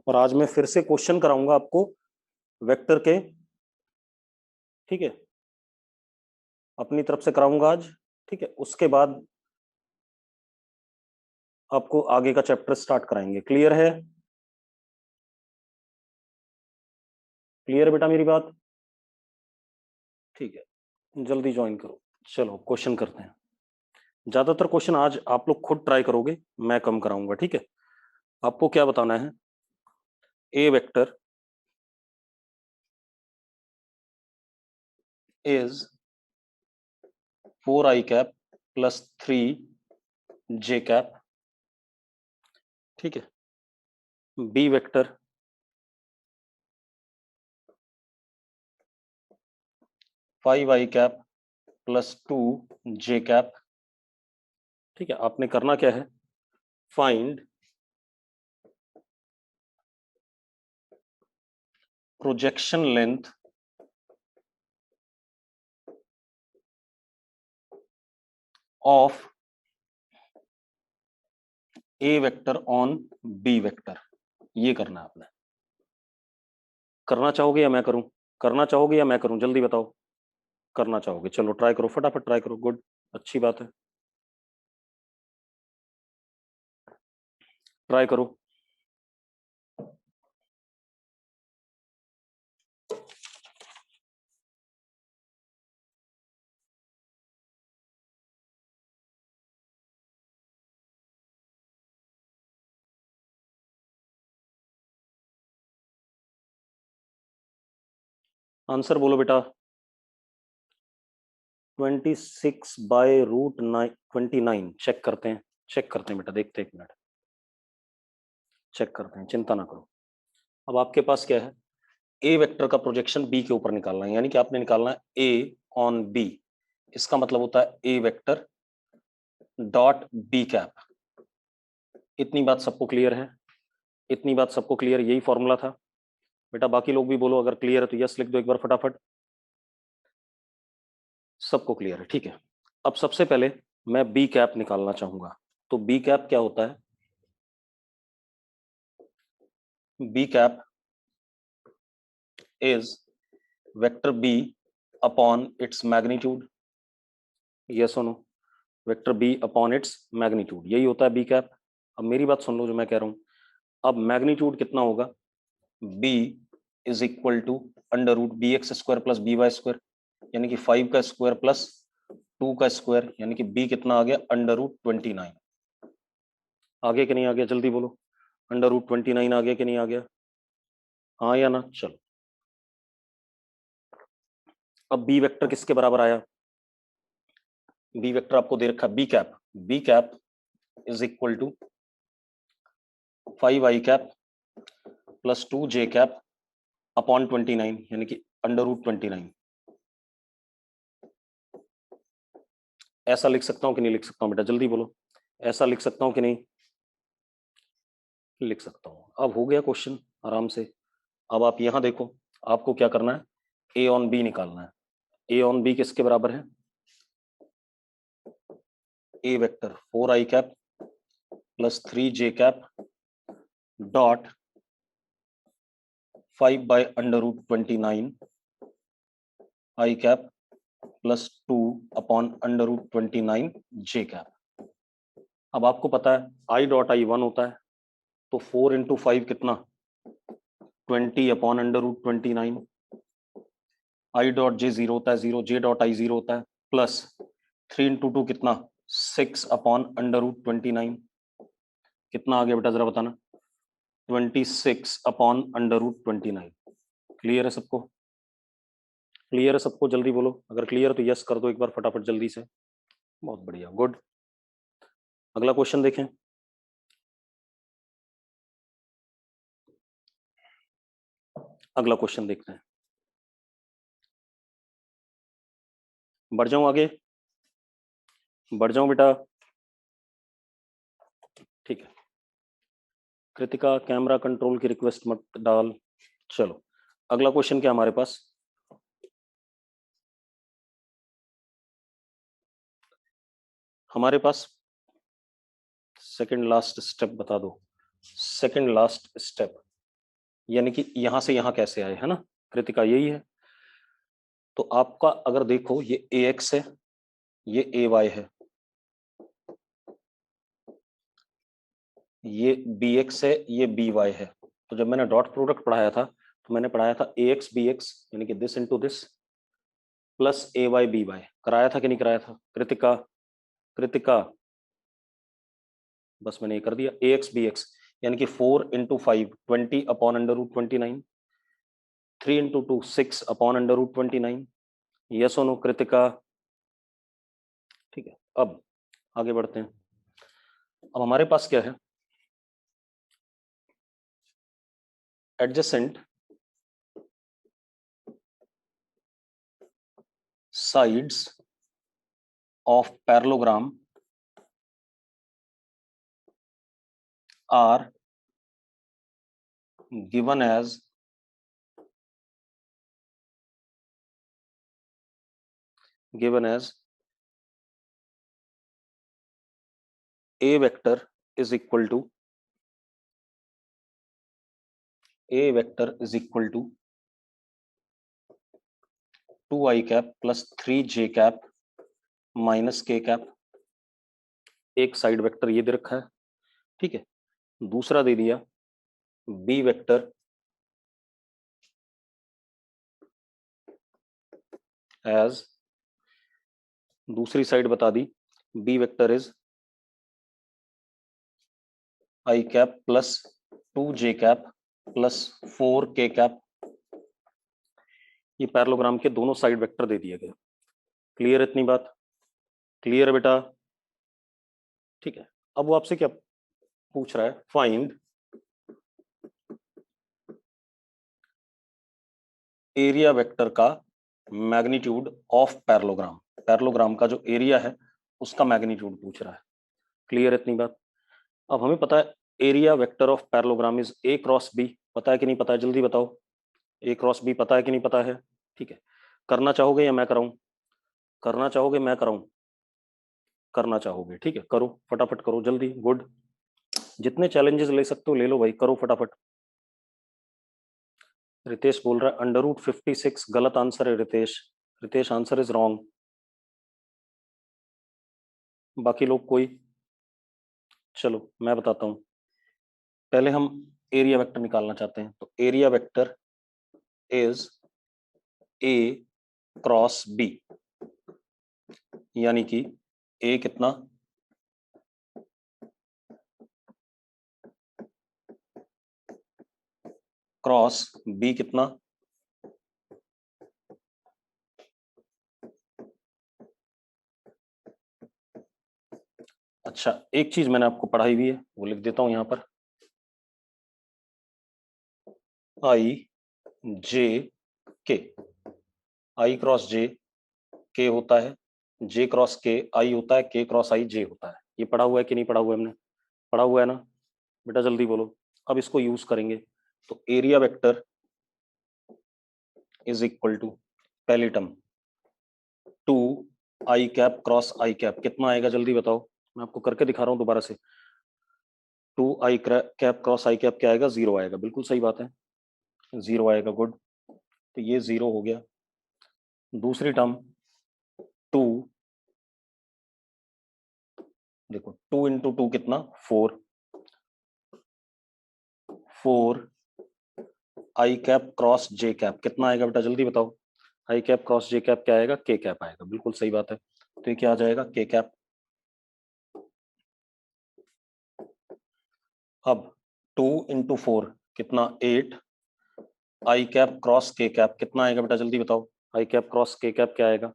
और आज मैं फिर से क्वेश्चन कराऊंगा आपको वेक्टर के, ठीक है, अपनी तरफ से कराऊंगा आज, ठीक है। उसके बाद आपको आगे का चैप्टर स्टार्ट कराएंगे। क्लियर है? क्लियर है बेटा मेरी बात? ठीक है, जल्दी ज्वाइन करो। चलो क्वेश्चन करते हैं। ज्यादातर क्वेश्चन आज आप लोग खुद ट्राई करोगे, मैं कम कराऊंगा, ठीक है। आपको क्या बताना है, ए vector is 4i cap plus 3j cap, ठीक है। B vector five I cap plus 2j cap, ठीक है। आपने करना क्या है, find projection length of A vector on B vector. ये करना है आपने। करना चाहोगे या मैं करूं? करना चाहोगे या मैं करूं, जल्दी बताओ। करना चाहोगे, चलो ट्राई करो, फटाफट ट्राई करो। गुड, अच्छी बात है, ट्राई करो। आंसर बोलो बेटा। 26/√29। चेक करते हैं, चेक करते हैं बेटा, देखते हैं, एक मिनट चेक करते हैं, चिंता ना करो। अब आपके पास क्या है, ए वेक्टर का प्रोजेक्शन बी के ऊपर निकालना है, यानी कि आपने निकालना है ए ऑन बी। इसका मतलब होता है ए वेक्टर डॉट बी कैप। इतनी बात सबको क्लियर है? इतनी बात सबको क्लियर? यही फॉर्मूला था बेटा। बाकी लोग भी बोलो, अगर क्लियर है तो यस लिख दो एक बार फटाफट। सबको क्लियर है, ठीक है। अब सबसे पहले मैं बी कैप निकालना चाहूंगा। तो बी कैप क्या होता है, B cap is vector B upon its magnitude. Yes और no? Vector B upon its magnitude, यही होता है बी कैप। अब मेरी बात सुन लो जो मैं कह रहा हूं। अब मैग्नीट्यूड कितना होगा, B is equal to under root bx² plus by², यानी कि 5 का स्क्वायर प्लस 2 का स्क्वायर, यानी कि b कितना आ गया, अंडर रूट 29। आगे कि नहीं आ गया, जल्दी बोलो। अंडर रूट 29 आ गया कि नहीं आ गया? हाँ या ना? चलो, अब बी वेक्टर किसके बराबर आया, बी वेक्टर आपको दे रखा B cap. B cap is equal to 5i cap plus 2j cap upon 29, यानी कि अंडर रूट 29। ऐसा लिख सकता हूं कि नहीं लिख सकता हूं बेटा, जल्दी बोलो। ऐसा लिख सकता हूं कि नहीं लिख सकता हूं? अब हो गया क्वेश्चन आराम से। अब आप यहां देखो, आपको क्या करना है, ए ऑन बी निकालना है। ए ऑन बी किसके बराबर है, ए vector 4i cap plus 3j cap dot 5/√29 i cap plus 2 upon under root 29 j cap. अब आपको पता है आई डॉट आई 1 होता है, तो 4 × 5 कितना, 20 upon under root 29। I dot J 0 होता है 0, जे डॉट आई 0 होता है, प्लस 3 × 2 कितना, 6 अपॉन अंडर रूट 29। कितना आ गया बेटा जरा बताना, 26 अपॉन अंडर रूट 29। क्लियर है सबको? क्लियर है सबको? जल्दी बोलो, अगर क्लियर तो यस कर दो एक बार फटाफट जल्दी से। बहुत बढ़िया, गुड। अगला क्वेश्चन देखें। अगला क्वेश्चन देखते हैं, बढ़ जाऊं आगे, बढ़ जाऊं बेटा? ठीक है, कृतिका कैमरा कंट्रोल की रिक्वेस्ट मत डाल। चलो अगला क्वेश्चन क्या हमारे पास, हमारे पास सेकंड लास्ट स्टेप बता दो। सेकंड लास्ट स्टेप, यानी कि यहां से यहां कैसे आए, है ना कृतिका, यही है। तो आपका अगर देखो ये ax है, ये ay है, ये bx है, ये by है। तो जब मैंने डॉट प्रोडक्ट पढ़ाया था तो मैंने पढ़ाया था ax bx यानी कि this into this plus ay by, कराया था कि नहीं कराया था कृतिका? कृतिका, बस मैंने ये कर दिया। ax bx यानी कि 4 into 5 20 upon under root 29, 3 into 2 6 upon under root 29। Yes और नो कृतिका? ठीक है, अब आगे बढ़ते हैं। अब हमारे पास क्या है, adjacent sides of parallelogram are given as a vector is equal to 2i cap plus 3j cap minus k cap। एक साइड वेक्टर ये दे रखा है, ठीक है। दूसरा दे दिया b वेक्टर एज, दूसरी साइड बता दी b vector is i cap plus 2j cap plus 4k cap। ये पैरेललोग्राम के दोनों साइड वेक्टर दे दिए गए। क्लियर इतनी बात? क्लियर है बेटा? ठीक है। अब वो आपसे क्या पूछ रहा है, फाइंड एरिया वेक्टर का मैग्नीट्यूड ऑफ पैरेललोग्राम। पैरेललोग्राम का जो एरिया है उसका मैग्नीट्यूड पूछ रहा है। क्लियर इतनी बात? अब हमें पता है area vector of parallelogram is A cross B. पता है कि नहीं पता है, जल्दी बताओ। ए क्रॉस बी पता है कि नहीं पता है? ठीक है, करना चाहोगे या मैं कराऊं? करना चाहोगे मैं कराऊं? करना चाहोगे, ठीक है, करो फटाफट करो जल्दी। गुड, जितने चैलेंजेस ले सकते हो ले लो भाई, करो फटाफट। रितेश बोल रहा है अंडर रूट 56 गलत आंसर है Ritesh. Ritesh answer is wrong. बाकी लोग कोई? चलो मैं बताता हूं। पहले हम एरिया वेक्टर निकालना चाहते हैं, तो area vector is A cross B, यानी कि ए कितना, क्रॉस बी कितना, अच्छा एक चीज मैंने आपको पढ़ाई हुई है वो लिख देता हूं यहां पर, आई जे के, आई क्रॉस जे के होता है, जे क्रॉस के आई होता है, के क्रॉस आई जे होता है। ये पढ़ा हुआ है कि नहीं पढ़ा हुआ है हमने? पढ़ा हुआ है ना बेटा, जल्दी बोलो। अब इसको यूज करेंगे, तो area vector is equal to पहली term 2 I cap cross I cap, कितना आएगा जल्दी बताओ, मैं आपको करके दिखा रहा हूं दोबारा से। 2 I cap cross I cap क्या आएगा, 0 आएगा, बिल्कुल सही बात है, 0 आएगा। गुड, तो ये 0 हो गया। दूसरी टर्म 2, देखो 2 इंटू 2 कितना 4, 4 आई कैप क्रॉस जे कैप कितना आएगा बेटा जल्दी बताओ। आई कैप क्रॉस जे कैप क्या आएगा, के कैप आएगा, बिल्कुल सही बात है। तो ये क्या आ जाएगा, के कैप। अब 2 इंटू 4 कितना 8, आई कैप क्रॉस के कैप कितना आएगा बेटा जल्दी बताओ। आई कैप क्रॉस के कैप क्या आएगा,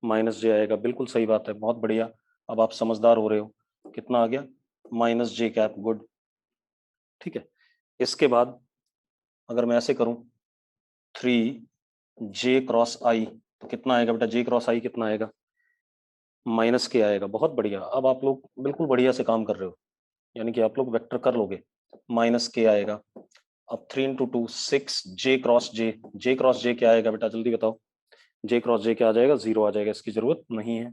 माइनस जे आएगा, बिल्कुल सही बात है, बहुत बढ़िया। अब आप समझदार हो रहे हो। कितना आ गया, माइनस जे कैप। गुड, ठीक है। इसके बाद अगर मैं ऐसे करूं 3 जे क्रॉस आई, तो कितना आएगा बेटा, जे क्रॉस आई कितना आएगा, माइनस के आएगा। बहुत बढ़िया, अब आप लोग बिल्कुल बढ़िया से काम कर रहे हो, यानी कि आप लोग वेक्टर कर लोगे। माइनस के आएगा। अब 3 इंटू 2 6 जे क्रॉस जे, जे क्रॉस जे क्या आएगा बेटा जल्दी बताओ। जे क्रॉस जे क्या आ जाएगा, 0 आ जाएगा, इसकी जरूरत नहीं है,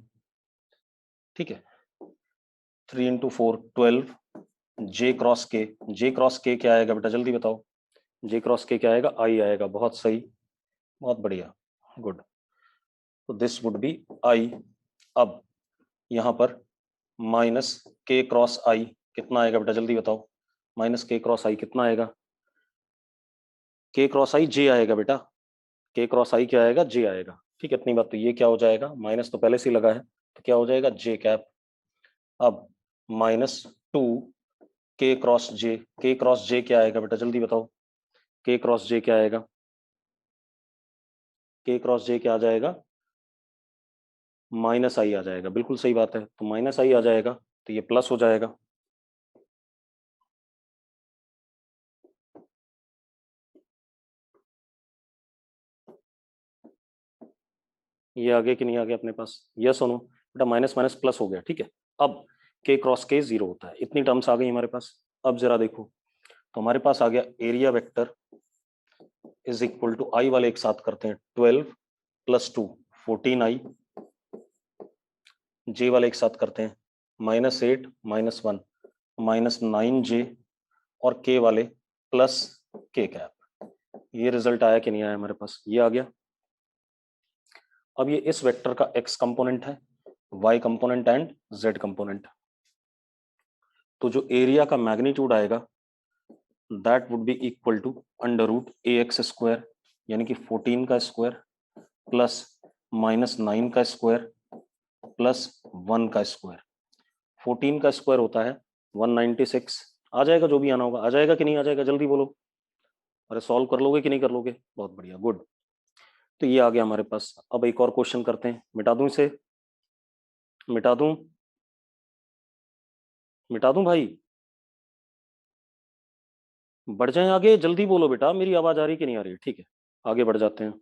ठीक है। 3 इंटू 4 12 जे क्रॉस के, जे क्रॉस के क्या आएगा बेटा जल्दी बताओ। जे क्रॉस के क्या आएगा, आई आएगा, बहुत सही, बहुत बढ़िया, गुड। तो दिस वुड बी आई। अब यहाँ पर माइनस के क्रॉस आई कितना आएगा बेटा, जल्दी बताओ, माइनस के क्रॉस आई कितना आएगा, के क्रॉस आई जे आएगा बेटा, के क्रॉस आई क्या आएगा, जे आएगा, ठीक है, इतनी बात। तो ये क्या हो जाएगा, माइनस तो पहले से ही लगा है, तो क्या हो जाएगा, जे कैप। अब माइनस टू के क्रॉस जे क्या आएगा बेटा, जल्दी बताओ, के क्रॉस जे क्या आएगा, के क्रॉस जे क्या आ जाएगा, माइनस आई आ जाएगा, बिल्कुल सही बात है, तो माइनस आई आ जाएगा, तो ये प्लस हो जाएगा। ये आ गया कि नहीं आ गया अपने पास, यस और नो बेटा, माइनस माइनस प्लस हो गया, ठीक है। अब के क्रॉस के जीरो होता है, इतनी टर्म्स आ गई हमारे पास। अब जरा देखो, तो हमारे पास आ गया area vector is equal to, i वाले एक साथ करते हैं, 12 प्लस 2 14 आई, जे वाले एक साथ करते हैं, -8 -1 -9 जे, और के वाले प्लस के कैप। ये रिजल्ट आया कि नहीं आया हमारे पास, ये आ गया। अब ये इस वेक्टर का एक्स कंपोनेंट है, Y component and Z component. तो जो एरिया का मैग्नीट्यूड आएगा that would be equal to √ax², यानी कि 14 का स्क्वायर प्लस -9 का स्क्वायर प्लस 1 का स्क्वायर। 14 का स्क्वायर होता है 196, आ जाएगा, जो भी आना होगा आ जाएगा कि नहीं आ जाएगा, जल्दी बोलो। अरे सॉल्व कर लोगे कि नहीं कर लोगे, बहुत बढ़िया, गुड। तो ये आ गया हमारे पास। अब एक और क्वेश्चन करते हैं, मिटा दूं इसे, मिटा दूं, मिटा दूं भाई, बढ़ जाएं आगे, जल्दी बोलो बेटा, मेरी आवाज आ रही कि नहीं आ रही, ठीक है, आगे बढ़ जाते हैं,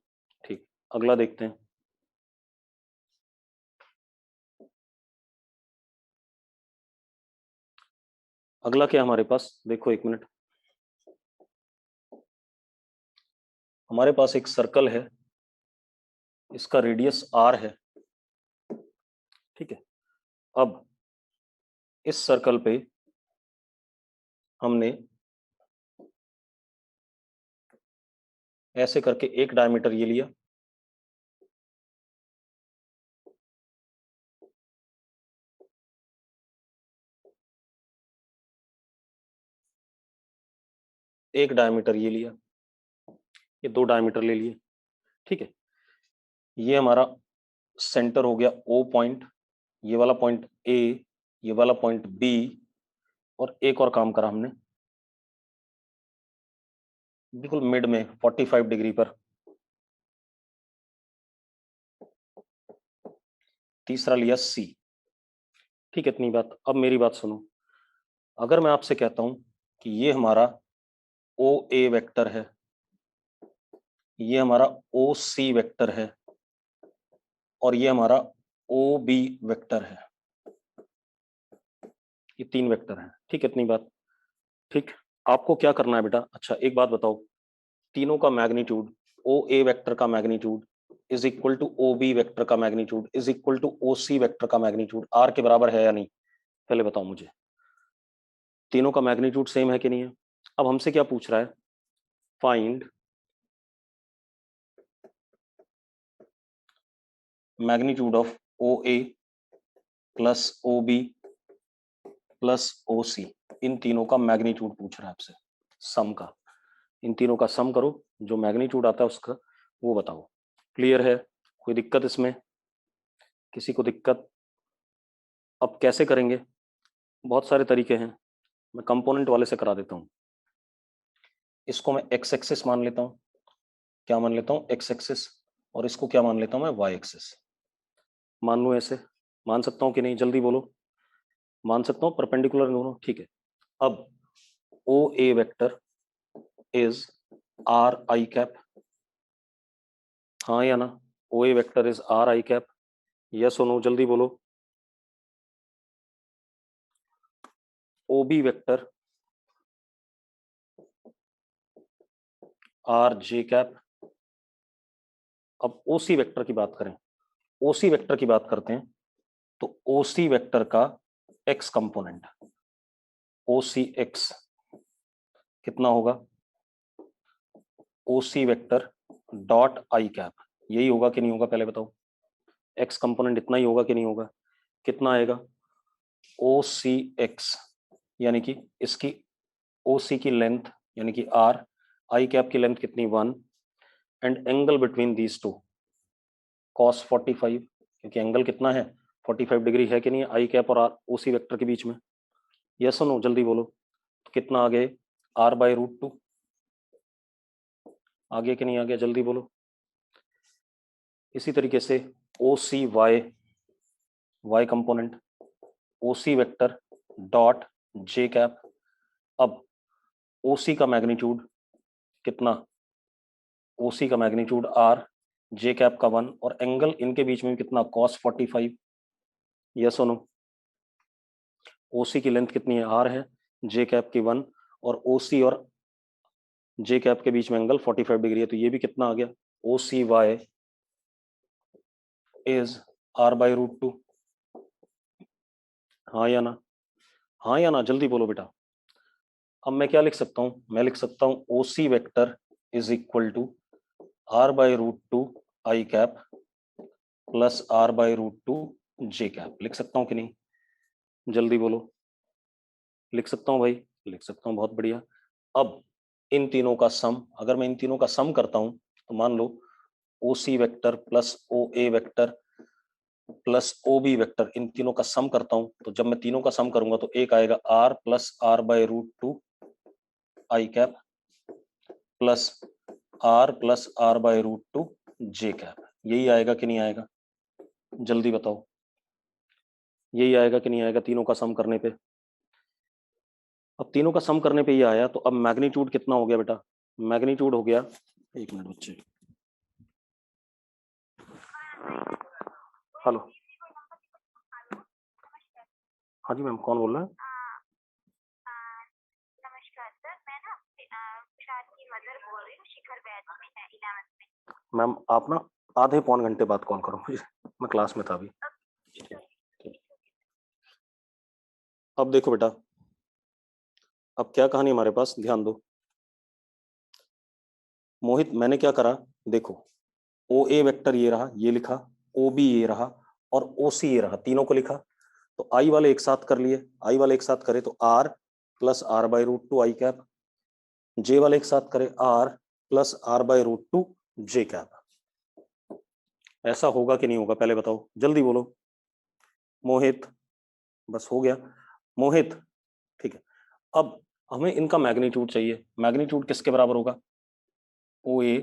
ठीक, अगला देखते हैं। अगला क्या हमारे पास, देखो एक मिनट, हमारे पास एक सर्कल है, इसका रेडियस r है, ठीक है। अब इस सर्कल पे हमने ऐसे करके एक डायमीटर ये लिया, एक डायमीटर ये लिया, ये दो डायमीटर ले लिए, ठीक है। ये हमारा सेंटर हो गया O पॉइंट, ये वाला पॉइंट A, ये वाला पॉइंट B, और एक और काम करा हमने, बिल्कुल मिड में 45 डिग्री पर तीसरा लिया C, ठीक है, इतनी बात। अब मेरी बात सुनो, अगर मैं आपसे कहता हूं कि ये हमारा OA वेक्टर है, ये हमारा OC वेक्टर है, और ये हमारा OB वेक्टर है, ये तीन वेक्टर हैं, ठीक है, इतनी बात, ठीक। आपको क्या करना है बेटा, अच्छा एक बात बताओ, तीनों का मैग्नीट्यूड, ओ ए वेक्टर का magnitude is equal to O B vector का magnitude is equal to O C vector का मैग्नीट्यूड आर के बराबर है या नहीं, पहले बताओ मुझे, तीनों का मैग्नीट्यूड सेम है कि नहीं है। अब हमसे क्या पूछ रहा है, find magnitude of O A plus O B plus O C, इन तीनों का मैग्नीट्यूड पूछ रहा है आपसे, सम का, इन तीनों का सम करो, जो मैग्नीट्यूड आता है उसका वो बताओ। क्लियर है, कोई दिक्कत इसमें, किसी को दिक्कत। अब कैसे करेंगे, बहुत सारे तरीके हैं, मैं कंपोनेंट वाले से करा देता हूँ। इसको मैं एक्स एक्सिस मान लेता हूँ, क्या मान लेता हूँ, एक्स एक्सिस, और इसको क्या मान लेता हूँ मैं, वाई एक्सिस। मान लूँ ऐसे, मान सकता हूँ कि नहीं, जल्दी बोलो, मान सकता हूँ, परपेंडिकुलर दोनों, ठीक है। अब O A vector is r i cap, हाँ या ना, O A vector is r i cap, yes और नो, जल्दी बोलो। O B vector r j cap. अब ओ सी वेक्टर की बात करें, ओ सी वेक्टर की बात करते हैं, तो ओ सी वेक्टर का एक्स कंपोनेंट ओ सी एक्स कितना होगा, ओ C vector dot I cap, यही होगा कि नहीं होगा पहले बताओ। एक्स कंपोनेंट इतना ही होगा कि नहीं होगा, कितना आएगा ओ सी एक्स, यानी कि इसकी ओ सी की लेंथ यानी कि आर, आई कैप की लेंथ कितनी 1, and angle between these two cos 45, क्योंकि एंगल कितना है 45 डिग्री है कि नहीं आई कैप और आर ओ सी वेक्टर के बीच में। यस और नो जल्दी बोलो, तो कितना आ गए r/√2, आगे कि नहीं आ गया जल्दी बोलो। इसी तरीके से ओ सी वाई कंपोनेंट ओ C vector dot J cap. अब ओ सी का मैग्नीट्यूड कितना, ओ सी का मैग्नीट्यूड r, जे कैप का 1, और एंगल इनके बीच में कितना cos 45। यस और नो, ओ सी की लेंथ कितनी है r है, जे कैप की 1, और ओ सी और जे कैप के बीच में एंगल 45 डिग्री है, तो ये भी कितना आ गया ओ सी वाई इज r/√2। हाँ या ना, हाँ या ना जल्दी बोलो बेटा। अब मैं क्या लिख सकता हूँ, मैं लिख सकता हूँ O C vector is equal to r/√2 i cap plus r/√2 j cap. लिख सकता हूँ कि नहीं जल्दी बोलो। लिख सकता हूँ भाई, लिख सकता हूँ, बहुत बढ़िया। अब इन तीनों का सम, अगर मैं इन तीनों का सम करता हूँ तो मान लो O C vector plus O A vector plus O B vector, इन तीनों का सम करता हूं, तो जब मैं तीनों का सम करूंगा तो एक आएगा r plus r/√2 i cap plus r+r/√2 J cap. यही आएगा कि नहीं आएगा जल्दी बताओ, यही आएगा कि नहीं आएगा तीनों का सम करने पे। अब तीनों का सम करने पे ये आया, तो अब मैग्नीट्यूड कितना हो गया बेटा, मैग्नीट्यूड हो गया, एक मिनट बच्चे, हेलो, हाँ जी मैम कौन बोल रहा है। नमस्कार सर, मैं ना विशाल की मदर बोल रही हूँ, शिखर बैच में है 11th में। मैम आप ना आधे पौन घंटे बाद कॉल करो मुझे, मैं क्लास में था अभी। अब देखो बेटा, अब क्या कहानी हमारे पास, ध्यान दो मोहित, मैंने क्या करा देखो, ओ ए वेक्टर ये रहा, ये लिखा, ओ बी ये रहा, और ओ सी ये रहा, तीनों को लिखा। तो आई वाले एक साथ कर लिए, आई वाले एक साथ करे तो r plus r/√2 i cap, जे वाले एक साथ करे r plus r/√2 j cap. ऐसा होगा कि नहीं होगा पहले बताओ जल्दी बोलो मोहित। बस हो गया मोहित, ठीक है। अब हमें इनका मैग्नीट्यूड चाहिए, मैग्नीट्यूड किसके बराबर होगा, O A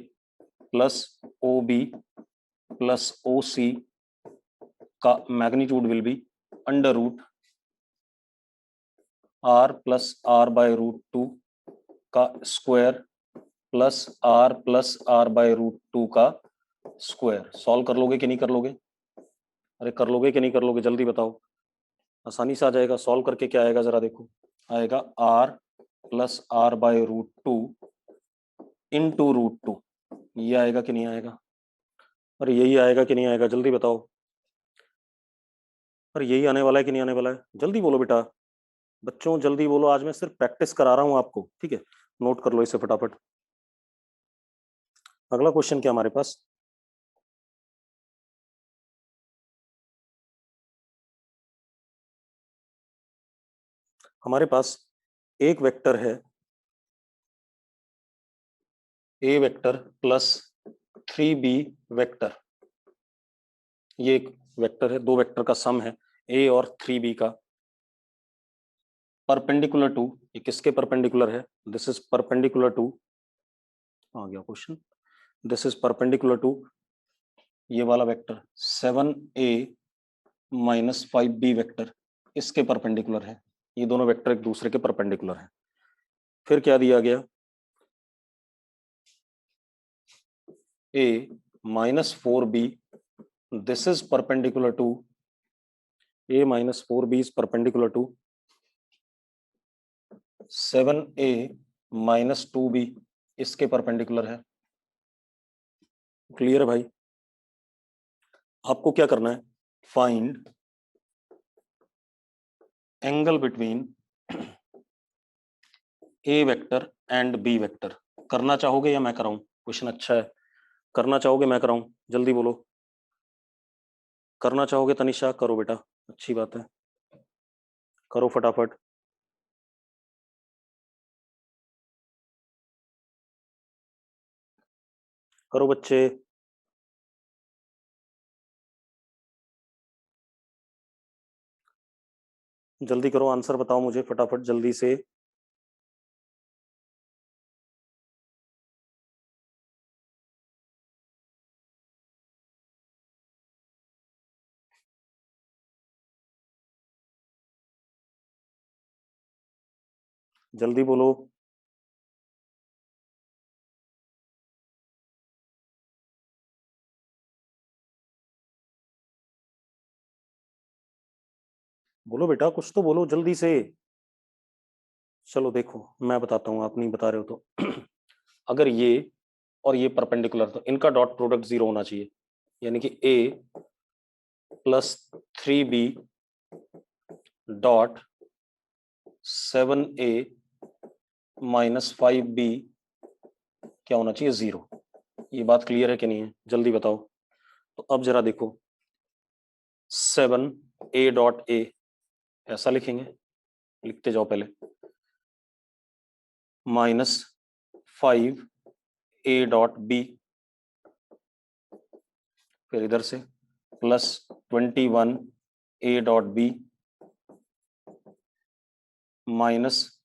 plus O B plus O C का magnitude will be under root r plus r/√2 का स्क्वायर प्लस r/√2 का स्क्वायर। सॉल्व कर लोगे कि नहीं कर लोगे, अरे कर लोगे कि नहीं कर लोगे जल्दी बताओ, आसानी से आ जाएगा। सॉल्व करके क्या आएगा जरा देखो, आएगा r प्लस r/√2 इंटू √2, ये आएगा कि नहीं आएगा, अरे यही आएगा कि नहीं आएगा जल्दी बताओ, अरे यही आने वाला है कि नहीं आने वाला है जल्दी बोलो बेटा। बच्चों जल्दी बोलो, आज मैं सिर्फ प्रैक्टिस करा रहा हूं आपको, ठीक है। नोट कर लो इसे फटाफट। अगला क्वेश्चन क्या हमारे पास, हमारे पास एक वेक्टर है ए वेक्टर प्लस 3b वेक्टर, ये एक वेक्टर है, दो वेक्टर का सम है ए और 3b का, परपेंडिकुलर टू, ये किसके परपेंडिकुलर है, दिस इज परपेंडिकुलर टू, आ गया question, this is perpendicular to ये वाला vector 7a minus 5b vector, इसके परपेंडिकुलर है, ये दोनों वेक्टर एक दूसरे के परपेंडिकुलर है। फिर क्या दिया गया, a minus 4b, this is perpendicular to a minus 4b is perpendicular to 7a minus 2b, इसके परपेंडिकुलर है। क्लियर है भाई, आपको क्या करना है, find angle between A vector and B vector, करना चाहोगे या मैं कराऊं, क्वेश्चन अच्छा है। करना चाहोगे मैं कराऊं? जल्दी बोलो। करना चाहोगे तनिषा? करो बेटा, अच्छी बात है, करो फटाफट। करो बच्चे। जल्दी करो, आंसर बताओ मुझे फटाफट जल्दी से। जल्दी बोलो। बोलो बेटा, कुछ तो बोलो जल्दी से। चलो देखो, मैं बताता हूँ, आप नहीं बता रहे हो तो। अगर ये और ये परपेंडिकुलर, तो इनका डॉट प्रोडक्ट 0 होना चाहिए, यानी कि a plus 3b dot 7a minus 5b क्या होना चाहिए? 0। ये बात क्लियर है कि नहीं है? जल्दी बताओ। तो अब जरा देखो, 7a डॉट a ऐसा लिखेंगे, लिखते जाओ पहले, माइनस 5a डॉट b, फिर इधर से plus 21a dot b minus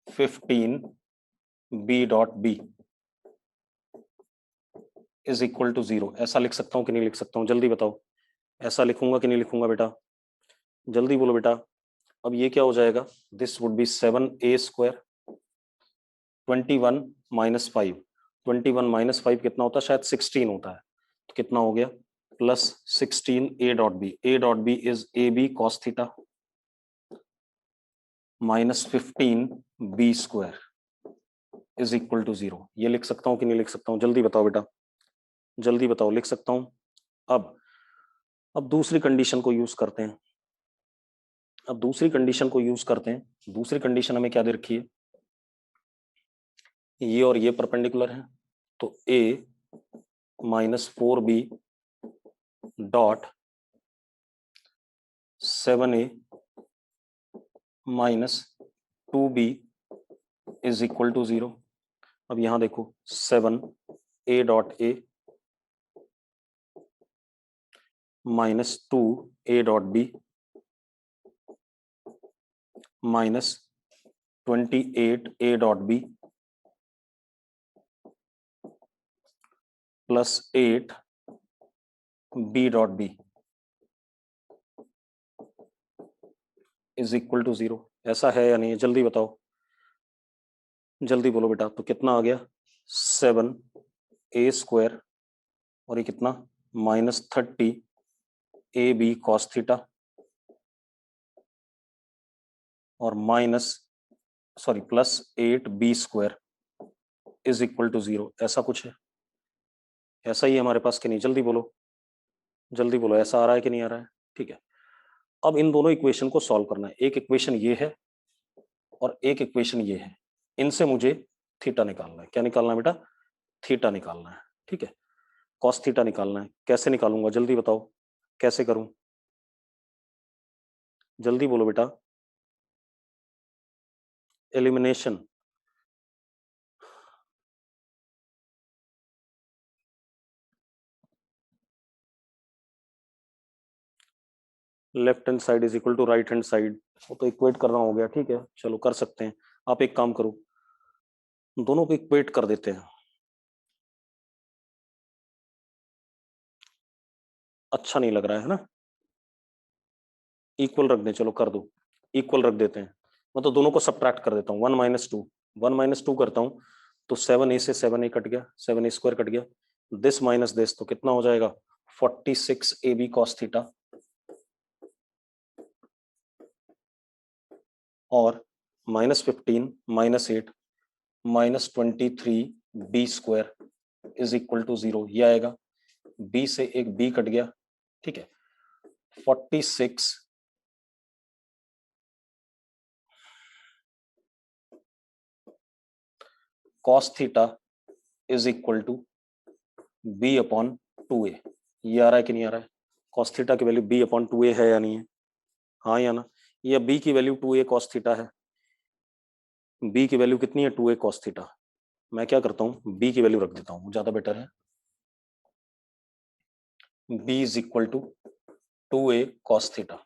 15b dot b is equal to 0। ऐसा लिख सकता हूं कि नहीं लिख सकता हूं? जल्दी बताओ। ऐसा लिखूंगा कि नहीं लिखूंगा बेटा? जल्दी बोलो बेटा। अब ये क्या हो जाएगा? This would be 7a square, 21 - 5, 21 - 5 कितना होता है? शायद 16 होता है। तो कितना हो गया? Plus 16a dot B, a dot B is A B cos theta minus 15b square is equal to 0। ये लिख सकता हूं कि नहीं लिख सकता हूं? जल्दी बताओ बेटा, जल्दी बताओ। लिख सकता हूं। अब दूसरी कंडीशन को यूज करते हैं। अब दूसरी कंडीशन को यूज करते हैं। दूसरी कंडीशन हमें क्या दे रखी है? ये और ये परपेंडिकुलर है, तो a minus 4b dot 7a minus 2b is equal to 0। अब यहां देखो, 7a dot a minus 2a dot b minus 28a dot b plus 8b dot b is equal to 0। ऐसा है या नहीं? जल्दी बताओ, जल्दी बोलो बेटा। तो कितना आ गया? 7a स्क्वायर और ये कितना? माइनस 30ab कॉस थीटा और minus sorry plus 8b square is equal to 0। ऐसा कुछ है? ऐसा ही है हमारे पास कि नहीं? जल्दी बोलो, जल्दी बोलो। ऐसा आ रहा है कि नहीं आ रहा है? ठीक है। अब इन दोनों इक्वेशन को सॉल्व करना है। एक इक्वेशन ये है और एक इक्वेशन ये है। इनसे मुझे थीटा निकालना है। क्या निकालना है बेटा? थीटा निकालना है। ठीक है, कॉस थीटा निकालना है। कैसे निकालूंगा? जल्दी बताओ, कैसे करूं? जल्दी बोलो बेटा। Elimination. Left hand side is equal to right hand side, वो तो इक्वेट करना हो गया। ठीक है, चलो कर सकते हैं। आप एक काम करो, दोनों को इक्वेट कर देते हैं। अच्छा नहीं लग रहा है ना? इक्वल रख दें, चलो कर दो। इक्वल रख देते हैं, मतलब दोनों को सब्ट्रैक्ट कर देता हूँ। 1 - 2, 1 - 2 करता हूँ तो 7a से 7a कट गया, 7a स्क्वायर कट गया। दिस माइनस दिस तो कितना हो जाएगा? 46ab कॉस थीटा और -15 -8 -23b square is equal to 0। ये आएगा। b से एक b कट गया। ठीक है, 46 cos theta is equal to B upon 2a। ये आ रहा है कि नहीं आ रहा है? कॉस थीटा की वैल्यू b अपॉन 2a है या नहीं है? हाँ या ना? ये b की वैल्यू 2a कॉस थीटा है। b की वैल्यू कितनी है? 2a cos theta. मैं क्या करता हूँ, b की वैल्यू रख देता हूँ, ज्यादा बेटर है। b is equal to 2a cos theta.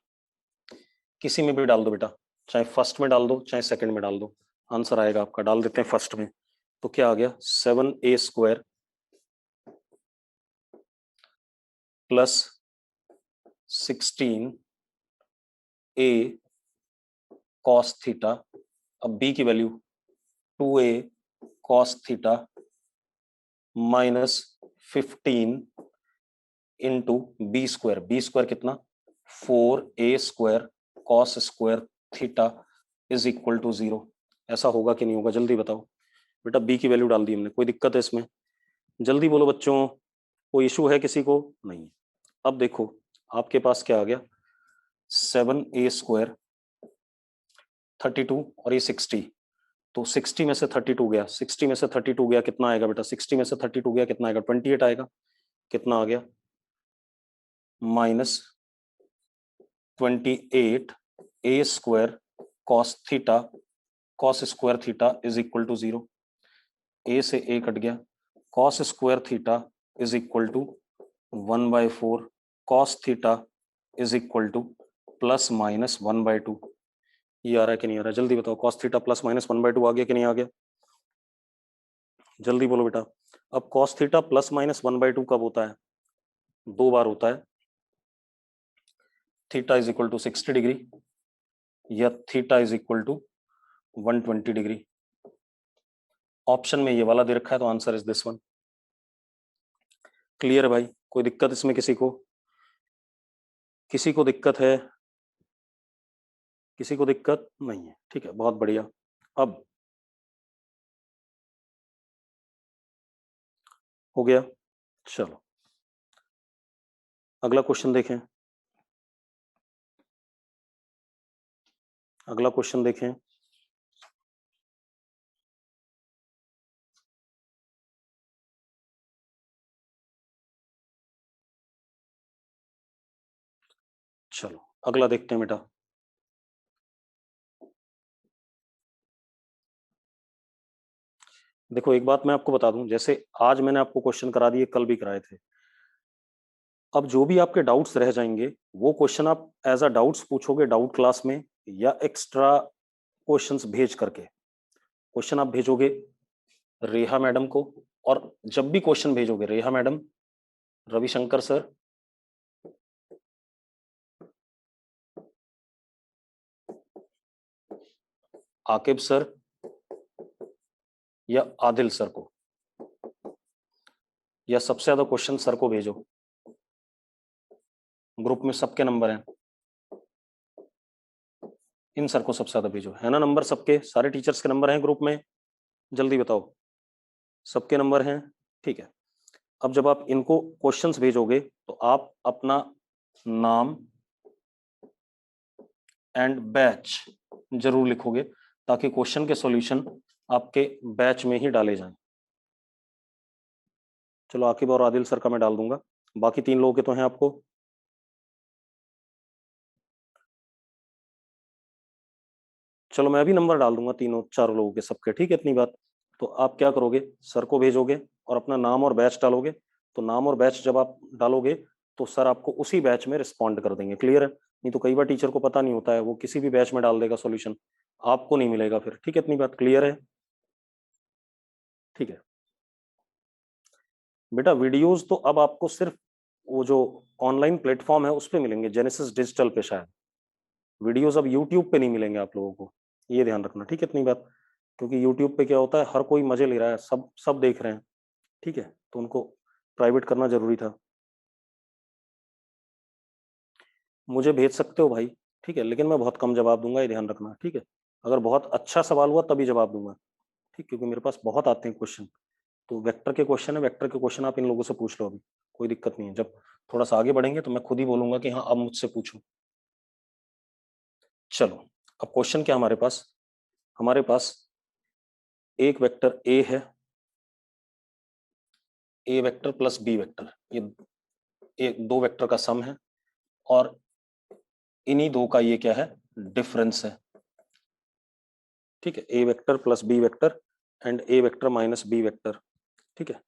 किसी में भी डाल दो बेटा, चाहे फर्स्ट में डाल दो चाहे सेकंड में डाल दो, आंसर आएगा आपका। डाल देते हैं फर्स्ट में, तो क्या आ गया? 7a square plus 16a cos theta. अब b की value 2a cos theta minus 15 into B square. B square कितना? 4a square cos square theta is equal to 0। ऐसा होगा कि नहीं होगा, जल्दी बताओ बेटा। b की वैल्यू डाल दी हमने, कोई दिक्कत है इसमें? जल्दी बोलो बच्चों, कोई इशू है किसी को? नहीं। अब देखो आपके पास क्या आ गया, 7a स्क्वायर 32 और ये 60, तो 60 में से 32 गया, 60 में से 32 गया, कितना आएगा बेटा? 60 में से 32 गया, कितना आएगा? 28 आएगा। कितना आ गया? Minus 28a square cos theta cos square theta is equal to 0। a से a कट गया, cos square theta is equal to 1/4 cos theta is equal to plus minus 1/2। ये आ रहा है कि नहीं आ रहा है? जल्दी बताओ, कॉस थीटा प्लस माइनस 1/2 आ गया कि नहीं आ गया? जल्दी बोलो बेटा। अब कॉस थीटा प्लस माइनस 1/2 कब होता है? 2 बार होता है। Theta is equal to 60 degree या theta is equal to 120 degree. Option में ये वाला दे रखा है, तो answer is this one. Clear है भाई? कोई दिक्कत इसमें किसी को? किसी को दिक्कत है? किसी को दिक्कत नहीं है? ठीक है, बहुत बढ़िया। अब हो गया, चलो अगला क्वेश्चन देखें। अगला क्वेश्चन देखें। चलो अगला देखते हैं बेटा। देखो एक बात मैं आपको बता दूं, जैसे आज मैंने आपको क्वेश्चन करा दिए, कल भी कराए थे। अब जो भी आपके डाउट्स रह जाएंगे वो क्वेश्चन आप एज अ डाउट्स पूछोगे डाउट क्लास में, या एक्स्ट्रा क्वेश्चंस भेज करके। क्वेश्चन आप भेजोगे रेहा मैडम को, और जब भी क्वेश्चन भेजोगे Reha madam, Ravishankar sir, Aqib sir या आदिल सर को, या सबसे ज्यादा क्वेश्चन सर को भेजो। ग्रुप में सबके नंबर हैं, इन सर को सबसे ज्यादा भेजो, है ना? नंबर सबके, सारे टीचर्स के नंबर हैं ग्रुप में? जल्दी बताओ, सबके नंबर हैं? ठीक है। अब जब आप इनको क्वेश्चंस भेजोगे तो आप अपना नाम एंड बैच जरूर लिखोगे, ताकि क्वेश्चन के सॉल्यूशन आपके बैच में ही डाले जाएं। चलो आकिब और आदिल सर का मैं डाल दूंगा, बाकी 3 लोगों के तो हैं आपको। चलो मैं अभी नंबर डाल दूंगा तीनों चारों लोगों के सबके, ठीक है? इतनी बात। तो आप क्या करोगे, सर को भेजोगे और अपना नाम और बैच डालोगे। तो नाम और बैच जब आप डालोगे तो सर आपको उसी बैच में रिस्पॉन्ड कर देंगे। क्लियर है? नहीं तो कई बार टीचर को पता नहीं होता है, वो किसी भी बैच में डाल देगा सॉल्यूशन, आपको नहीं मिलेगा फिर। ठीक है, इतनी बात क्लियर है? ठीक है बेटा। वीडियोस तो अब आपको सिर्फ वो जो ऑनलाइन प्लेटफॉर्म है उस पर मिलेंगे, जेनेसिस डिजिटल पे शायद। वीडियोस अब यूट्यूब पे नहीं मिलेंगे आप लोगों को, ये ध्यान रखना, ठीक है? इतनी बात। क्योंकि यूट्यूब पे क्या होता है, हर कोई मजे ले रहा है, सब सब देख रहे हैं, ठीक है? तो उनको प्राइवेट करना जरूरी था। मुझे भेज सकते हो भाई, ठीक है, लेकिन मैं बहुत कम जवाब दूंगा, ये ध्यान रखना, ठीक है? अगर बहुत अच्छा सवाल हुआ तभी जवाब दूंगा, ठीक? क्योंकि मेरे पास बहुत आते हैं क्वेश्चन। तो वेक्टर के क्वेश्चन है, वेक्टर के क्वेश्चन आप इन लोगों से पूछ लो अभी, कोई दिक्कत नहीं है। जब थोड़ा सा आगे बढ़ेंगे तो मैं खुद ही बोलूंगा कि हाँ अब मुझसे पूछो। चलो अब क्वेश्चन क्या हमारे पास, हमारे पास एक वेक्टर ए है ए वेक्टर प्लस बी वेक्टर, ये दो वेक्टर का सम है और इन्हीं दो का ये क्या है, डिफरेंस है। ठीक है, ए vector plus b vector and a vector minus b vector. ठीक है,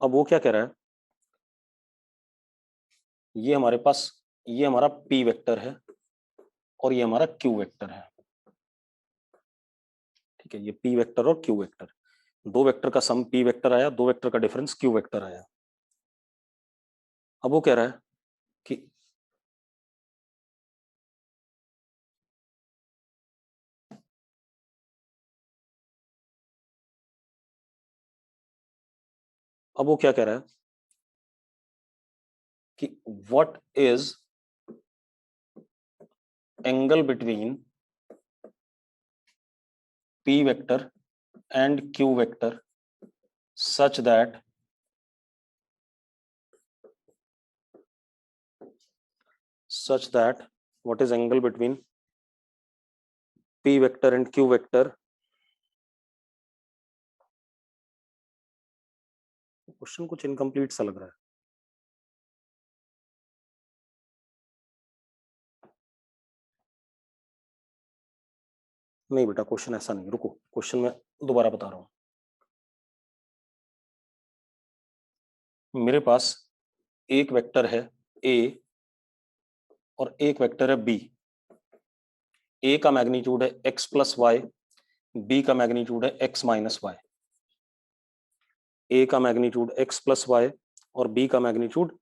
अब वो क्या कह रहा है, ये हमारे पास, ये हमारा पी वेक्टर है और ये हमारा क्यू वेक्टर है। ठीक है, ये पी वेक्टर और क्यू वेक्टर, दो वेक्टर का सम पी वेक्टर आया, दो वेक्टर का डिफरेंस क्यू वेक्टर आया। अब वो कह रहा है कि अब वो क्या कह रहा है कि what is angle between p vector and q vector such that what is angle between p vector and q vector, question कुछ इनकम्प्लीट सा लग रहा है। नहीं बेटा, क्वेश्चन ऐसा नहीं, रुको, क्वेश्चन मैं दोबारा बता रहा हूं। मेरे पास एक वेक्टर है a और एक वेक्टर है b। a का मैग्नीट्यूड है x प्लस वाई, b का मैग्नीट्यूड है x माइनस वाई। a का मैग्नीट्यूड x प्लस वाई और b का मैग्नीट्यूड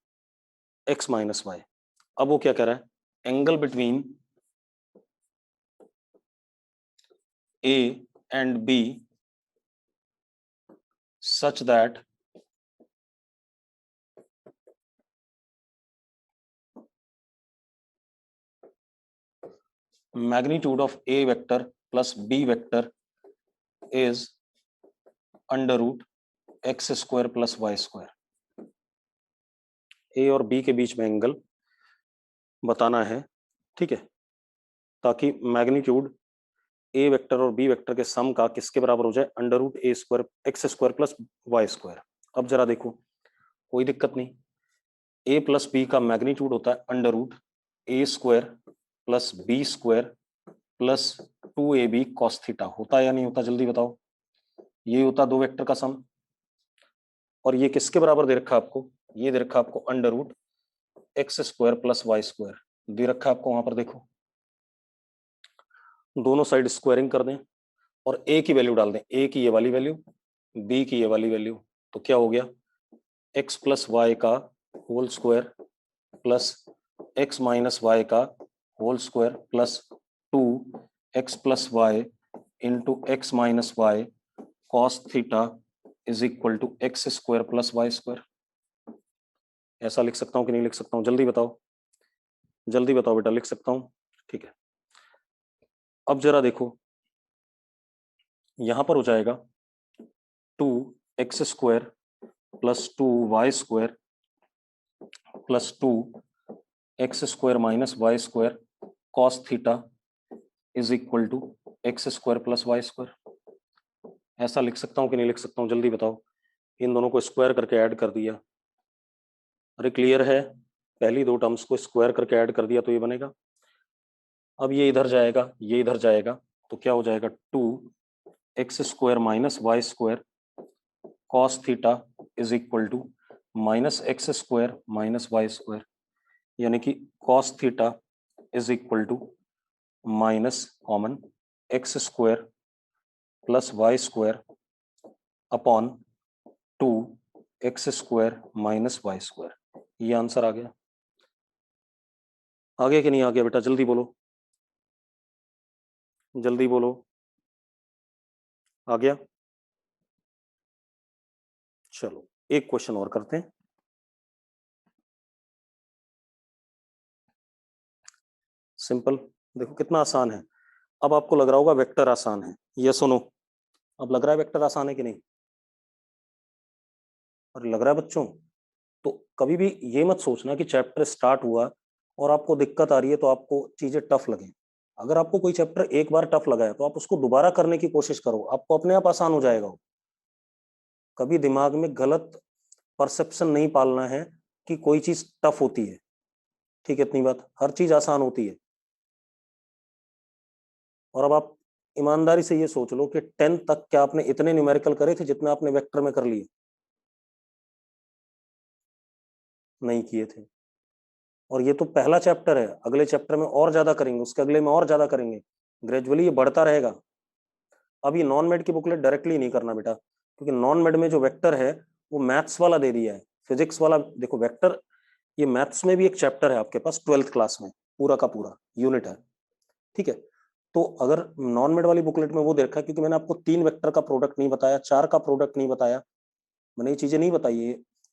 x माइनस वाई। अब वो क्या कह रहा है, angle between a and b such that magnitude of a vector plus b vector is under root x square plus Y square. A और b के बीच में एंगल बताना है। ठीक है, ताकि मैग्नीट्यूड ए वेक्टर और बी वेक्टर के सम का किसके बराबर हो जाए, अंडर रूट ए square x square plus Y square. अब जरा देखो, कोई दिक्कत नहीं, ए प्लस बी का मैग्नीट्यूड होता है अंडर रूट ए square plus B square plus 2ab cos theta. होता है या नहीं होता, जल्दी बताओ। ये होता दो वेक्टर का सम, और ये किसके बराबर दे रखा है आपको, ये दे रखा है आपको under root x square plus Y square दे रखा है आपको वहां पर। देखो, दोनों साइड स्क्वायरिंग कर दें और ए की वैल्यू डाल दें, ए की ये वाली वैल्यू, बी की ये वाली वैल्यू, तो क्या हो गया, एक्स प्लस वाई का whole square plus x minus y का whole square plus 2x plus y into x minus y cos theta is equal to x square plus Y square. ऐसा लिख सकता हूं कि नहीं लिख सकता हूं, जल्दी बताओ, जल्दी बताओ बेटा, लिख सकता हूं। ठीक है, अब जरा देखो, यहां पर हो जाएगा 2x square plus 2y square plus 2x square minus Y square cos theta is equal to x square plus Y square. ऐसा लिख सकता हूं कि नहीं लिख सकता हूं, जल्दी बताओ। इन दोनों को स्क्वायर करके ऐड कर दिया, अरे क्लियर है, पहली दो टर्म्स को स्क्वायर करके ऐड कर दिया तो ये बनेगा। अब ये इधर जाएगा, ये इधर जाएगा, तो क्या हो जाएगा, 2x square minus Y square cos theta is equal to minus X square minus Y square, यानी कि cos theta is equal to minus common X square plus Y square upon 2x square minus Y square. ये answer आ गया। आ गया कि नहीं आ गया बेटा, जल्दी बोलो, जल्दी बोलो, आ गया। चलो एक क्वेश्चन और करते हैं। सिंपल, देखो कितना आसान है। अब आपको लग रहा होगा वेक्टर आसान है, ये सुनो, अब लग रहा है वेक्टर आसान है कि नहीं, और लग रहा है बच्चों, तो कभी भी ये मत सोचना कि चैप्टर स्टार्ट हुआ और आपको दिक्कत आ रही है तो आपको चीजें टफ लगे। अगर आपको कोई चैप्टर एक बार टफ लगा है तो आप उसको दोबारा करने की कोशिश करो, आपको अपने आप आसान हो जाएगा। कभी दिमाग में गलत परसेप्शन नहीं पालना है कि कोई चीज टफ होती है। ठीक है, इतनी बात, हर चीज आसान होती है। और अब आप ईमानदारी से ये सोच लो कि 10th तक क्या आपने इतने न्यूमेरिकल करे थे जितने आपने वेक्टर में कर लिए? नहीं किए थे। और ये तो पहला चैप्टर है, अगले चैप्टर में और ज्यादा करेंगे, उसके अगले में और ज्यादा करेंगे, ग्रेजुअली ये बढ़ता रहेगा। अब ये नॉन मेड की बुकलेट डायरेक्टली नहीं करना बेटा, क्योंकि नॉन मेड में जो वेक्टर है वो मैथ्स वाला दे दिया है, फिजिक्स वाला देखो वेक्टर, ये मैथ्स में भी एक चैप्टर है आपके पास 12th क्लास में, पूरा का पूरा यूनिट है। ठीक है, तो अगर नॉन मेड वाली बुकलेट में वो देखा, क्योंकि मैंने आपको 3 वेक्टर का प्रोडक्ट नहीं बताया, 4 का प्रोडक्ट नहीं बताया, मैंने ये चीजें नहीं बताई,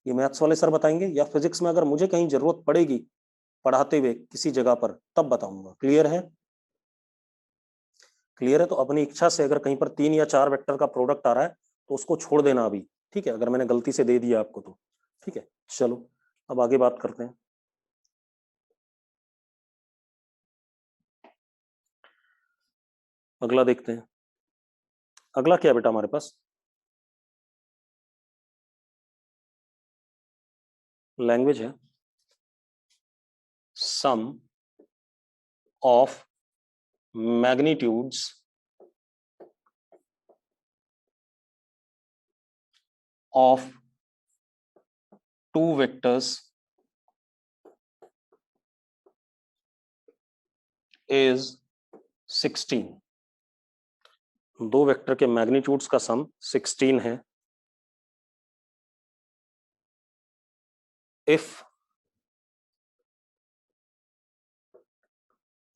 ये मैथ्स वाले सर बताएंगे, या फिजिक्स में अगर मुझे कहीं जरूरत पड़ेगी पढ़ाते हुए किसी जगह पर तब बताऊंगा। क्लियर है? क्लियर है, तो अपनी इच्छा से अगर कहीं पर 3 या 4 वेक्टर का प्रोडक्ट आ रहा है तो उसको छोड़ देना अभी। ठीक है, अगर मैंने गलती से दे दिया आपको तो। ठीक है, चलो अब आगे बात करते हैं। अगला देखते हैं। अगला क्या है बेटा हमारे पास? लैंग्वेज है। Sum of magnitudes of two vectors is 16। दो वेक्टर के मैग्नीट्यूड्स का सम 16 है। If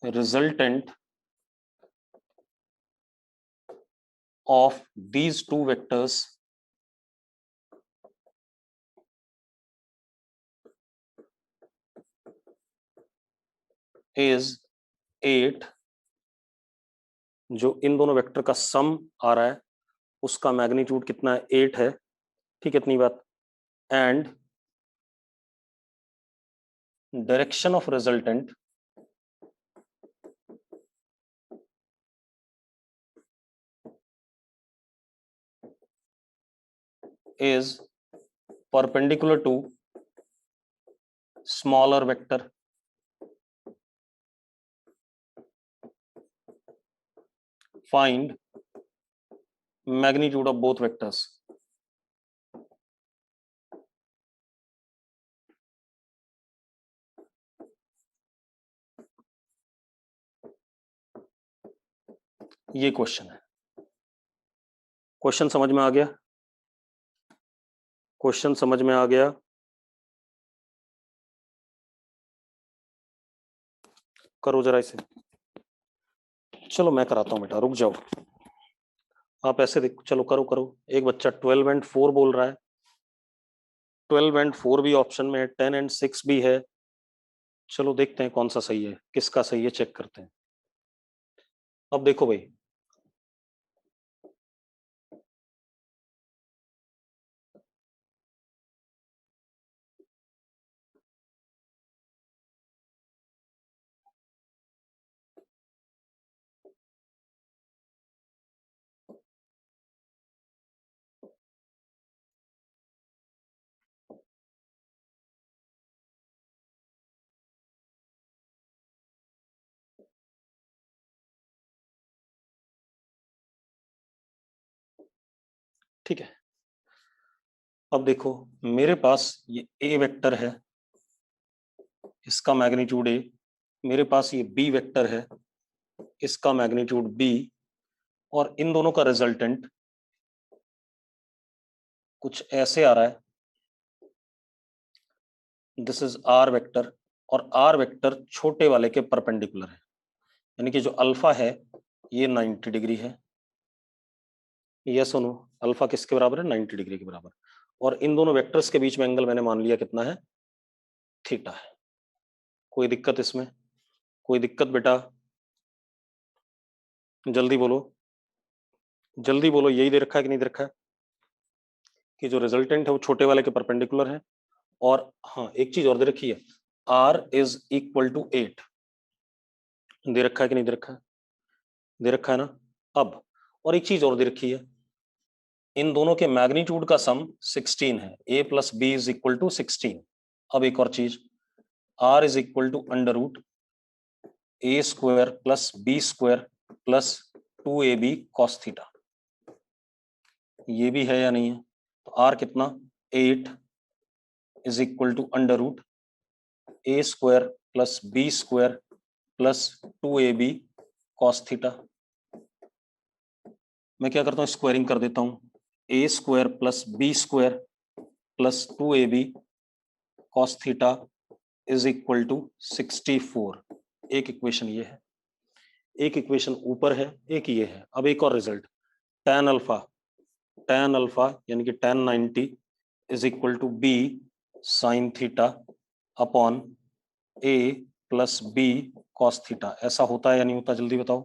resultant of these two vectors is 8, जो इन दोनों वेक्टर का सम आ रहा है उसका मैग्नीट्यूड कितना है? 8 है। ठीक है, इतनी बात। And direction of resultant is perpendicular to smaller vector. Find magnitude of both vectors. ये क्वेश्चन है। क्वेश्चन समझ में आ गया? क्वेश्चन समझ में आ गया? करो जरा इसे। चलो मैं कराता हूं बेटा, रुक जाओ। आप ऐसे देखो, चलो करो करो। एक बच्चा 12 एंड 4 बोल रहा है। 12 एंड 4 भी ऑप्शन में है, 10 एंड 6 भी है। चलो देखते हैं कौन सा सही है, किसका सही है, चेक करते हैं। अब देखो भाई, ठीक है। अब देखो, मेरे पास ये ए वेक्टर है, इसका मैग्नीट्यूड ए। मेरे पास ये बी वेक्टर है, इसका मैग्नीट्यूड बी। और इन दोनों का रिजल्टेंट कुछ ऐसे आ रहा है। दिस इज आर वेक्टर, और आर वेक्टर छोटे वाले के परपेंडिकुलर है, यानी कि जो अल्फा है ये 90 डिग्री है। ये सुनो, अल्फा किसके बराबर है? 90 डिग्री के बराबर। और इन दोनों वेक्टर्स के बीच में एंगल मैंने मान लिया कितना है? थीटा है। कोई दिक्कत इसमें? कोई दिक्कत बेटा? जल्दी बोलो, जल्दी बोलो। यही दे रखा है कि नहीं दे रखा है कि जो रिजल्टेंट है वो छोटे वाले के परपेंडिकुलर है? और हाँ, एक चीज और दे रखी है, r इज इक्वल टू 8। दे रखा है कि नहीं दे रखा है? दे रखा है ना। अब और एक चीज और दे रखी है, इन दोनों के मैग्नीट्यूड का सम 16 है, a plus B is equal to 16। अब एक और चीज, r is equal to under root A square plus B square plus 2ab cos theta, ये भी है या नहीं है? तो r कितना, 8 is equal to under root A square plus B square plus 2ab cos theta. मैं क्या करता हूँ, स्क्वायरिंग कर देता हूँ, a square plus B square plus 2ab cos theta is equal to 64। एक इक्वेशन ये है, एक इक्वेशन ऊपर है, एक ये है। अब एक और रिजल्ट, tan अल्फा यानी कि tan 90 is equal to B sine theta upon A plus B cos theta. ऐसा होता है या नहीं होता, जल्दी बताओ।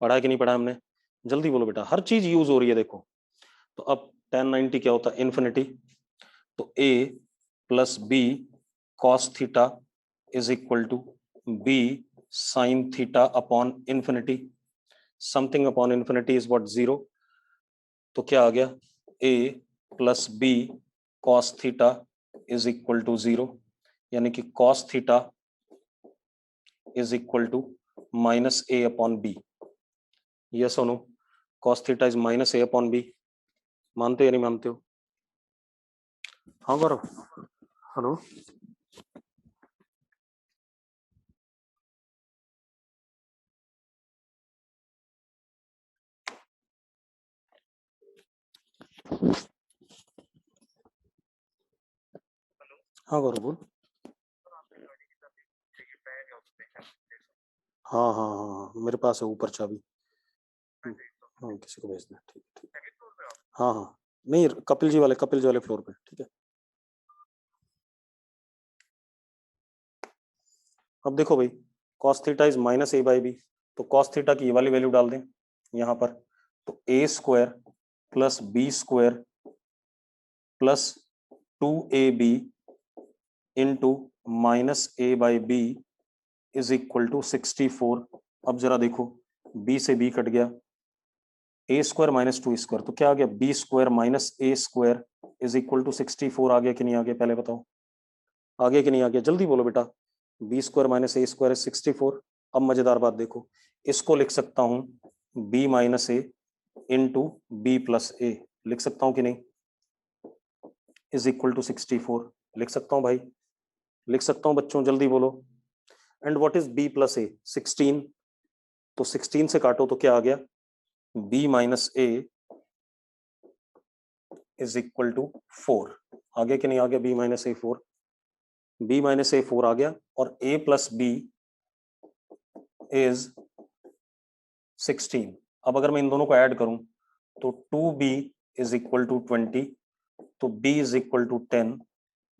पढ़ा है कि नहीं पढ़ा हमने, जल्दी बोलो बेटा, हर चीज यूज हो रही है देखो। तो अब tan 90 क्या होता है, इन्फिनिटी, तो a plus B cos theta is equal to B sine theta upon infinity, something upon infinity is what, 0। तो क्या आ गया, a plus B cos theta is equal to 0, यानी कि cos theta is equal to minus a upon b. Yes और no, cos theta is minus a upon b, मानते हो या नहीं मानते हो? हाँ गौरव, हेलो। हाँ गौरव बोल। हाँ हाँ हाँ हाँ, मेरे पास है ऊपर चाबी। हाँ किसी को भेज दे, ठीक है ठीक है। हाँ हाँ, नहीं कपिल जी वाले फ्लोर पे, ठीक है। अब देखो भाई, cos theta is minus a by b, तो कॉस थीटा की ये वाली वैल्यू डाल दें यहाँ पर, तो a square plus B square plus 2ab into minus a by b is equal to 64। अब जरा देखो, b से b कट गया, ए स्क्वायर माइनस 2 स्क्वायर, तो क्या आ गया, B square minus A square is equal to 64। आ गया कि नहीं आ गया, पहले बताओ, आ गया कि नहीं आ गया, जल्दी बोलो बेटा। B square minus A square है 64। अब मजेदार बात देखो, इसको लिख सकता हूं बी माइनस ए इंटू बी प्लस ए, लिख सकता हूं कि नहीं, इज इक्वल टू 64। लिख सकता हूं भाई, लिख सकता हूं बच्चों, जल्दी बोलो। And what is b plus a, 16, तो 16 से काटो तो क्या आ गया, b minus a is equal to 4। आ गया कि नहीं आ गया, b minus a 4, b minus a 4 आ गया। और ए प्लस बी इज 16। अब अगर मैं इन दोनों को ऐड करूं तो 2b इज इक्वल टू 20, तो b is equal to 10,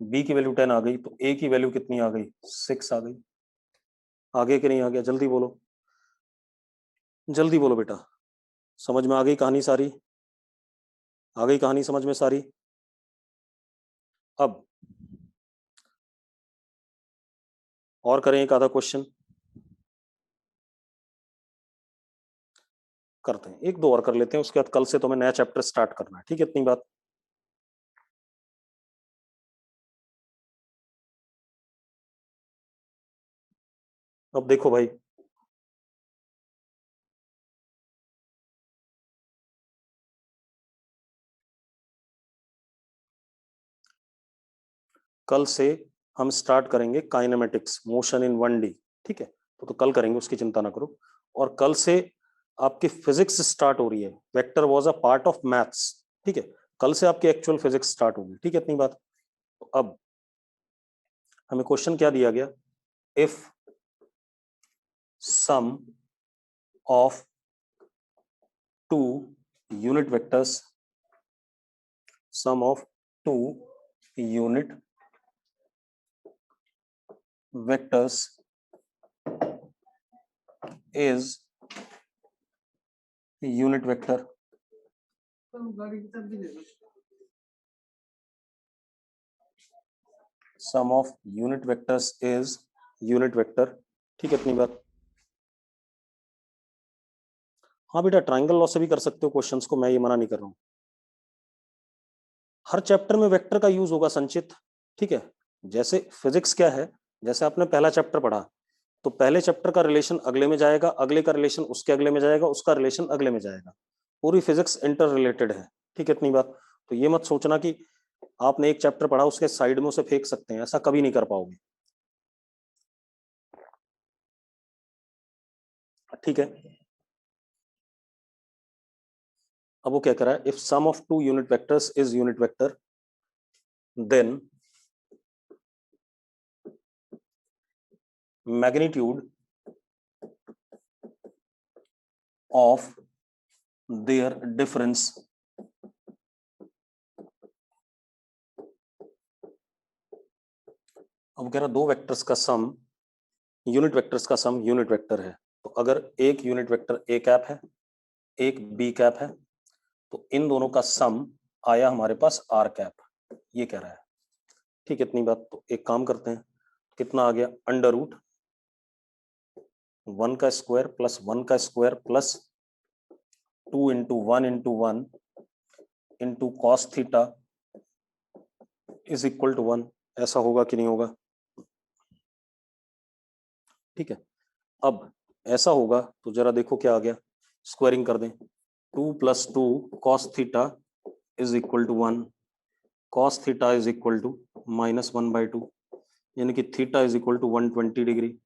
b की वैल्यू 10 आ गई, तो a की वैल्यू कितनी आ गई, 6 आ गई। आगे कि नहीं आ गया, जल्दी बोलो, जल्दी बोलो बेटा। समझ में आ गई कहानी सारी, आ गई कहानी समझ में सारी। अब और करें एक आधा क्वेश्चन, करते हैं एक दो और कर लेते हैं, उसके बाद कल से तो मैं नया चैप्टर स्टार्ट करना है, ठीक है, इतनी बात। अब देखो भाई, कल से हम स्टार्ट करेंगे काइनेमेटिक्स, मोशन इन 1D, ठीक है। तो कल करेंगे, उसकी चिंता ना करो। और कल से आपकी फिजिक्स स्टार्ट हो रही है, vector was a part of maths, ठीक है। कल से आपकी एक्चुअल फिजिक्स स्टार्ट होगी, ठीक है, इतनी बात। तो अब हमें क्वेश्चन क्या दिया गया, if sum of two unit vectors, sum of two unit vectors is unit vector, sum of unit vectors is unit vector, ठीक है, इतनी बात। हाँ बेटा, ट्राइंगल लॉ से भी कर सकते हो क्वेश्चंस को, मैं ये मना नहीं कर रहा हूँ। हर चैप्टर में वेक्टर का यूज होगा संचित, ठीक है। जैसे फिजिक्स क्या है, जैसे आपने पहला चैप्टर पढ़ा, तो पहले चैप्टर का रिलेशन अगले में जाएगा, अगले का रिलेशन उसके अगले में जाएगा, उसका रिलेशन अगले में जाएगा। पूरी फिजिक्स इंटर रिलेटेड है, ठीक है, इतनी बात। तो ये मत सोचना कि आपने एक चैप्टर पढ़ा उसके साइड में उसे फेंक सकते हैं, ऐसा कभी नहीं कर पाओगे, ठीक है। अब वो क्या कह रहा है, if sum of two unit vectors is unit vector then magnitude of their difference अब कह रहा दो वेक्टर्स का सम, यूनिट वेक्टर्स का सम यूनिट वेक्टर है। तो अगर एक यूनिट वेक्टर ए कैप है, एक बी कैप है, तो इन दोनों का सम आया हमारे पास आर कैप, ये कह रहा है, ठीक है, इतनी बात। तो एक काम करते हैं, कितना आ गया, अंडर रूट 1 का स्क्वायर प्लस 1 का square plus 2 into 1 into cos theta is equal to 1। ऐसा होगा कि नहीं होगा, ठीक है। अब ऐसा होगा तो जरा देखो क्या आ गया, स्क्वायरिंग कर दें, 2 plus 2 cos theta is equal to 1, cos theta is equal to -1/2, यानी कि theta is equal to 120 degree.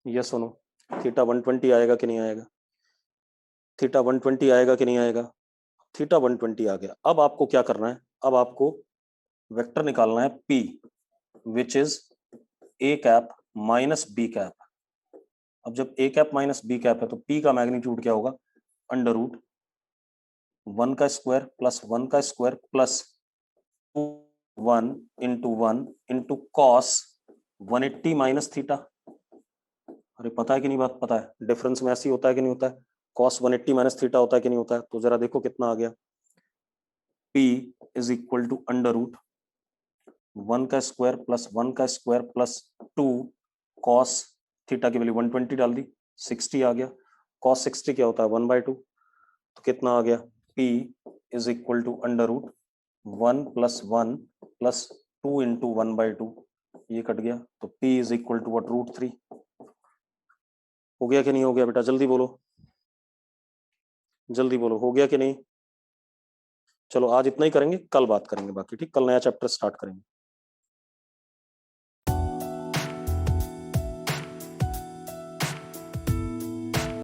Yes सुनो, थीटा 120 आएगा कि नहीं आएगा, थीटा 120 आएगा कि नहीं आएगा, थीटा 120 आ गया। अब आपको क्या करना है, अब आपको वेक्टर निकालना है P which is A cap minus B cap. अब जब A cap minus B cap है तो P का मैग्नीट्यूड क्या होगा, अंडर रूट 1 का स्क्वायर प्लस 1 का square plus 1 into cos 180 minus theta. अरे पता है कि नहीं, बात पता है, डिफरेंस में ऐसे ही होता है कि नहीं होता है, कॉस 180 माइनस थीटा होता है कि नहीं होता है। तो जरा देखो कितना आ गया, P is equal to under root 1 का स्क्वायर प्लस 1 का स्क्वायर प्लस 2 कॉस थीटा की वैल्यू 120 डाल दी, 60 आ गया। कॉस 60 क्या होता है, 1/2। तो कितना आ गया, P is equal to under root 1 plus 1 plus 2 into 1/2, ये कट गया। तो P is equal to what, √3। हो गया कि नहीं हो गया बेटा, जल्दी बोलो, जल्दी बोलो, हो गया कि नहीं। चलो आज इतना ही करेंगे, कल बात करेंगे बाकी, ठीक, कल नया चैप्टर स्टार्ट करेंगे।